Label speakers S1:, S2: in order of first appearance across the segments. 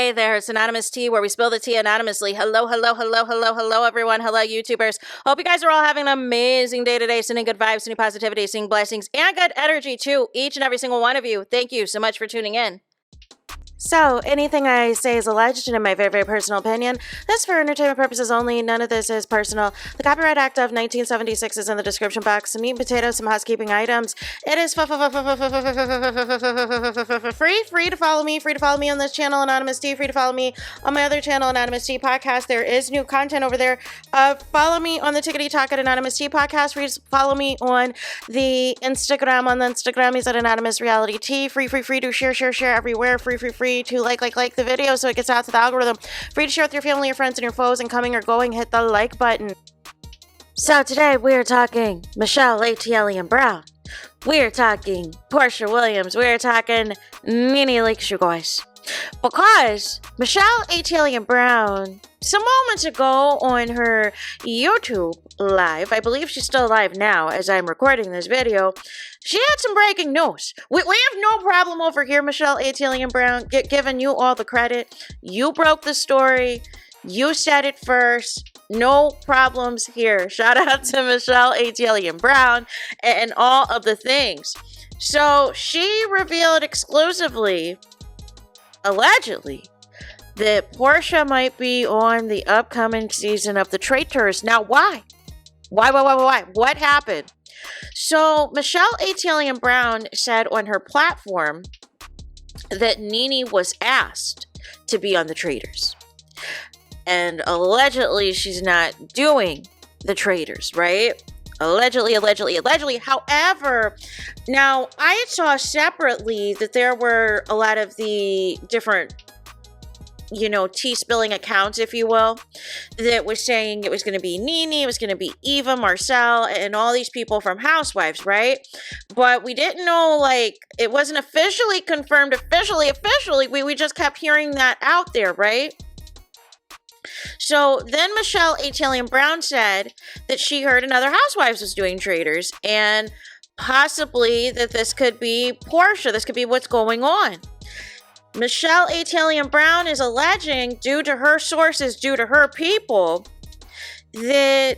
S1: Hey there, it's Anonymous Tea, where we spill the tea anonymously. Hello, everyone. Hello, YouTubers. Hope you guys are all having an amazing day today. Sending good vibes, sending positivity, sending blessings, and good energy to each and every single one of you. Thank you so much for tuning in. So, anything I say is alleged and in my very, very personal opinion. This is for entertainment purposes only. None of this is personal. The Copyright Act of 1976 is in the description box. Some meat and potatoes, some housekeeping items. It is free to follow me. Free to follow me on this channel, Anonymous Tea. Free to follow me on my other channel, Anonymous Tea Podcast. There is new content over there. Follow me on the Tickety Talk at Anonymous Tea Podcast. Free to follow me on the Instagram. On the Instagram, he's at Anonymous Reality Tea. Free to share everywhere. Free to like the video so it gets out to the algorithm. Free to share with your family, your friends, and your foes, and coming or going, hit the like button. So today we're talking Michelle ATLIEN Brown. We're talking Porsha Williams. We're talking Nene Leakes, you guys. Because Michelle ATLIEN Brown, some moments ago on her YouTube live, I believe she's still live now as I'm recording this video, she had some breaking news. We have no problem over here, Michelle ATLIEN Brown, giving you all the credit. You broke the story. You said it first. No problems here. Shout out to Michelle ATLIEN Brown and all of the things. So she revealed exclusively, allegedly, that Porsha might be on the upcoming season of the Traitors. Now, why? Why? What happened? So, Michelle ATLIEN Brown said on her platform that Nene was asked to be on the Traitors. And allegedly, she's not doing the Traitors, right? Allegedly. However, now I saw separately that there were a lot of the different, tea spilling accounts, if you will, that was saying it was going to be Nene, it was going to be Eva, Marcel, and all these people from Housewives, right? But we didn't know, it wasn't officially confirmed, officially. We just kept hearing that out there, right? So then Michelle ATLIEN Brown said that she heard another Housewives was doing Traitors, and possibly that this could be Porsha. This could be what's going on. Michelle ATLIEN Brown is alleging, due to her sources, due to her people, that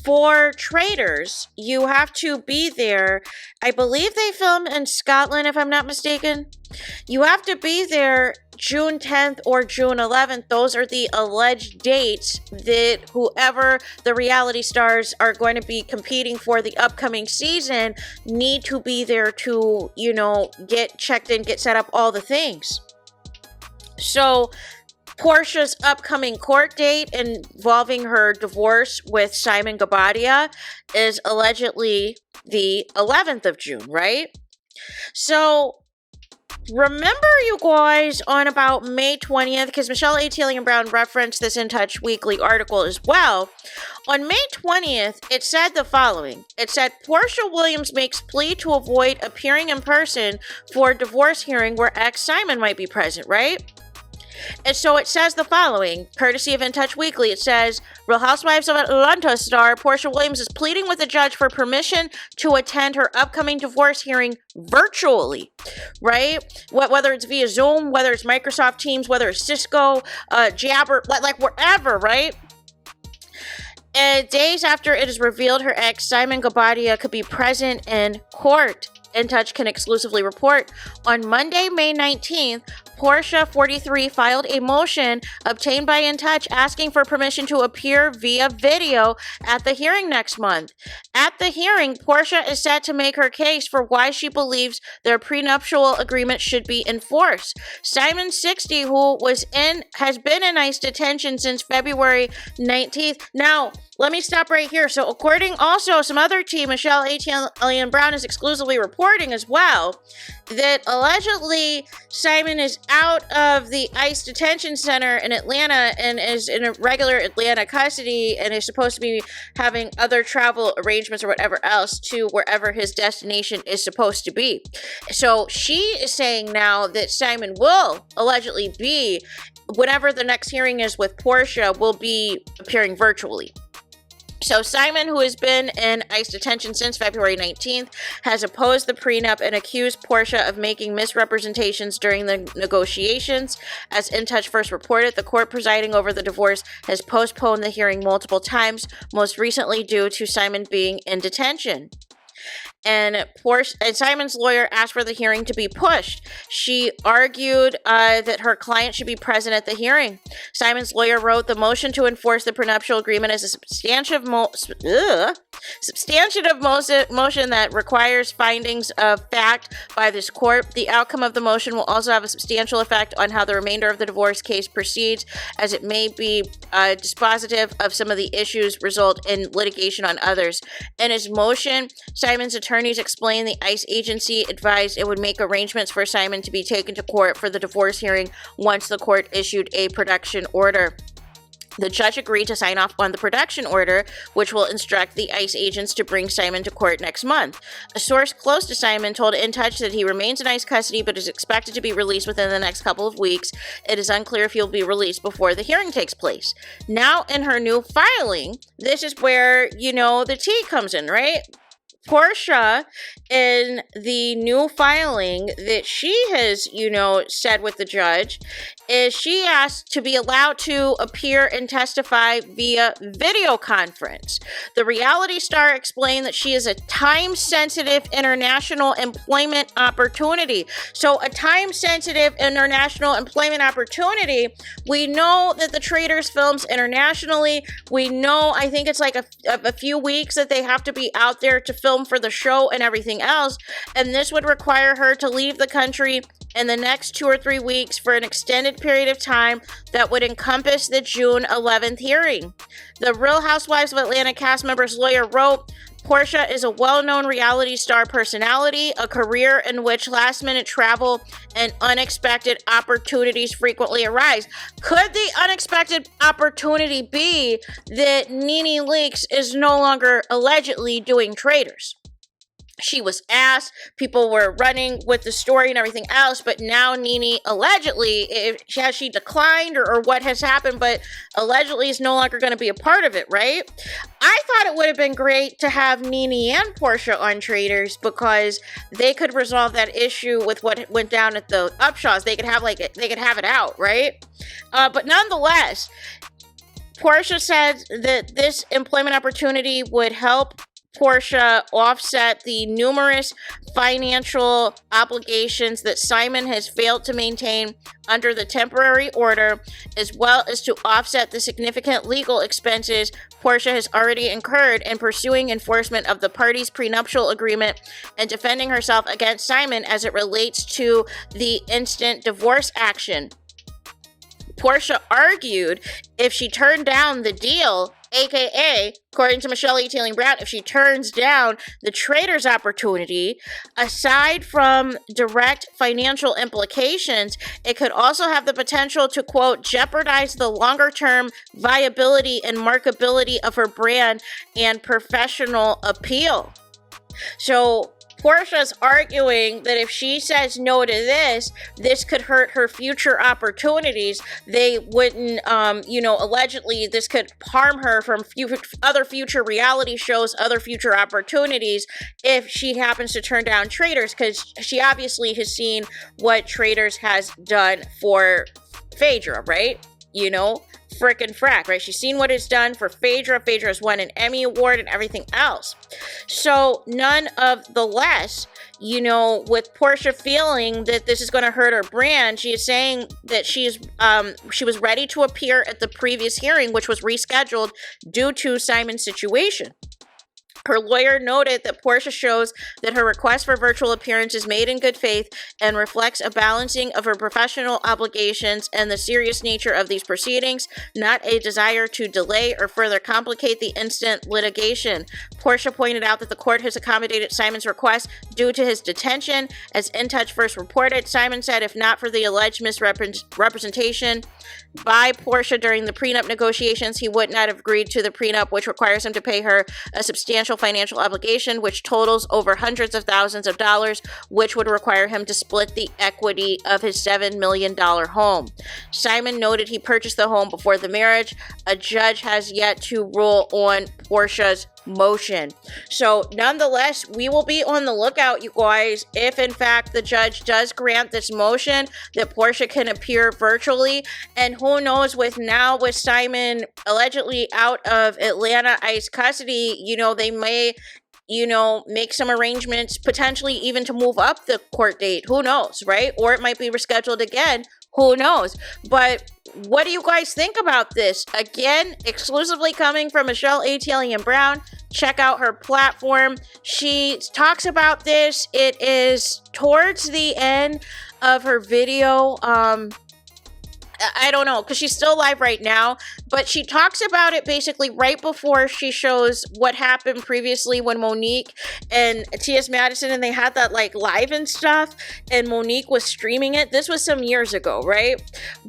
S1: for Traitors, you have to be there. I believe they film in Scotland, if I'm not mistaken. You have to be there June 10th or June 11th. Those are the alleged dates that whoever the reality stars are going to be competing for the upcoming season need to be there to, get checked in, get set up, all the things. So Porsha's upcoming court date involving her divorce with Simon Guobadia is allegedly the 11th of June, right? So remember, you guys, on about May 20th, because Michelle ATLIEN Brown referenced this In Touch Weekly article as well. On May 20th, it said the following. It said, Porsha Williams makes plea to avoid appearing in person for divorce hearing where ex-Simon might be present, right? And so it says the following, courtesy of In Touch Weekly. It says, Real Housewives of Atlanta star Porsha Williams is pleading with the judge for permission to attend her upcoming divorce hearing virtually, right? Whether it's via Zoom, whether it's Microsoft Teams, whether it's Cisco, Jabber, wherever, right? And days after it is revealed her ex, Simon Guobadia, could be present in court. In Touch can exclusively report. On Monday, May 19th, Porsha, 43, filed a motion obtained by In Touch asking for permission to appear via video at the hearing next month. At the hearing, Porsha is set to make her case for why she believes their prenuptial agreement should be enforced. Simon, 60, who has been in ICE detention since February 19th. Now, let me stop right here. So according also some other tea, Michelle ATLIEN Brown is exclusively reporting as well that allegedly Simon is out of the ICE detention center in Atlanta and is in a regular Atlanta custody and is supposed to be having other travel arrangements or whatever else to wherever his destination is supposed to be. So she is saying now that Simon will allegedly be, whenever the next hearing is with Porsha, will be appearing virtually. So Simon, who has been in ICE detention since February 19th, has opposed the prenup and accused Porsha of making misrepresentations during the negotiations. As In Touch first reported, the court presiding over the divorce has postponed the hearing multiple times, most recently due to Simon being in detention. And Simon's lawyer asked for the hearing to be pushed. She argued that her client should be present at the hearing. Simon's lawyer wrote, "The motion to enforce the prenuptial agreement is a substantive motion that requires findings of fact by this court. The outcome of the motion will also have a substantial effect on how the remainder of the divorce case proceeds, as it may be dispositive of some of the issues result in litigation on others." In his motion, Simon's attorneys explained the ICE agency advised it would make arrangements for Simon to be taken to court for the divorce hearing once the court issued a production order. The judge agreed to sign off on the production order, which will instruct the ICE agents to bring Simon to court next month. A source close to Simon told In Touch that he remains in ICE custody but is expected to be released within the next couple of weeks. It is unclear if he'll be released before the hearing takes place. Now, in her new filing, this is where, the tea comes in, right? Porsha, in the new filing that she has, said with the judge, is she asked to be allowed to appear and testify via video conference. The reality star explained that she is a time-sensitive international employment opportunity. So a time-sensitive international employment opportunity, we know that the Traitors films internationally. We know, I think it's like a few weeks that they have to be out there to film for the show and everything else, and this would require her to leave the country in the next 2 or 3 weeks for an extended period of time that would encompass the June 11th hearing. The Real Housewives of Atlanta cast member's lawyer wrote, "Porsha is a well-known reality star personality, a career in which last-minute travel and unexpected opportunities frequently arise." Could the unexpected opportunity be that Nene Leakes is no longer allegedly doing Traitors? She was asked, people were running with the story and everything else, but now Nene allegedly, has she declined or what has happened, but allegedly is no longer going to be a part of it, right? I thought it would have been great to have Nene and Porsha on Traitors because they could resolve that issue with what went down at the Upshaws. They could have it out, right? But nonetheless, Porsha said that this employment opportunity would help Porsha offset the numerous financial obligations that Simon has failed to maintain under the temporary order, as well as to offset the significant legal expenses Porsha has already incurred in pursuing enforcement of the parties' prenuptial agreement and defending herself against Simon as it relates to the instant divorce action. Porsha argued if she turned down the deal, aka, according to Michelle ATLIEN Brown, if she turns down the Traitors opportunity, aside from direct financial implications, it could also have the potential to, quote, jeopardize the longer-term viability and markability of her brand and professional appeal. So Porsha's arguing that if she says no to this could hurt her future opportunities. They wouldn't, allegedly this could harm her from other future reality shows, other future opportunities if she happens to turn down Traitors, because she obviously has seen what Traitors has done for Phaedra, right? Frickin' frack, right? She's seen what it's done for Phaedra. Phaedra has won an Emmy Award and everything else. So none of the less, with Porsha feeling that this is going to hurt her brand, she is saying that she was ready to appear at the previous hearing, which was rescheduled due to Simon's situation. Her lawyer noted that Porsha shows that her request for virtual appearance is made in good faith and reflects a balancing of her professional obligations and the serious nature of these proceedings, not a desire to delay or further complicate the instant litigation. Porsha pointed out that the court has accommodated Simon's request due to his detention. As In Touch first reported, Simon said if not for the alleged misrepresentation by Porsha during the prenup negotiations, he would not have agreed to the prenup, which requires him to pay her a substantial substantial financial obligation, which totals over hundreds of thousands of dollars, which would require him to split the equity of his $7 million home. Simon noted he purchased the home before the marriage. A judge has yet to rule on Porsha's motion. So nonetheless, we will be on the lookout, you guys, if in fact the judge does grant this motion that Porsha can appear virtually. And who knows, with Simon allegedly out of Atlanta ICE custody, they may make some arrangements, potentially even to move up the court date. Who knows, right? Or it might be rescheduled again. Who knows? But what do you guys think about this? Again, exclusively coming from Michelle ATLIEN Brown. Check out her platform. She talks about this. It is towards the end of her video. I don't know, because she's still live right now, but she talks about it basically right before she shows what happened previously when Monique and T.S. Madison, and they had that like live and stuff, and Monique was streaming it. This was some years ago, right?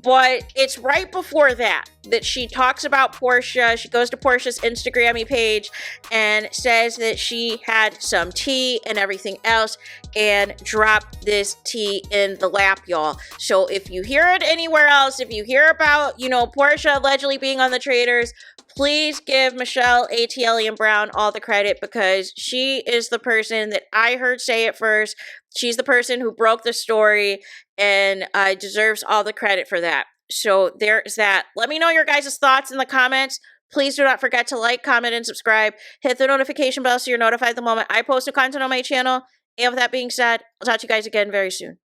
S1: But it's right before that she talks about Porsha. She goes to Porsha's Instagram page and says that she had some tea and everything else and dropped this tea in the lap, y'all. So if you hear it anywhere else, if you hear about, Porsha allegedly being on the Traitors, please give Michelle ATLIEN Brown all the credit, because she is the person that I heard say it first. She's the person who broke the story and deserves all the credit for that. So there's that. Let me know your guys' thoughts in the comments. Please do not forget to like, comment, and subscribe. Hit the notification bell so you're notified the moment I post new content on my channel. And with that being said, I'll talk to you guys again very soon.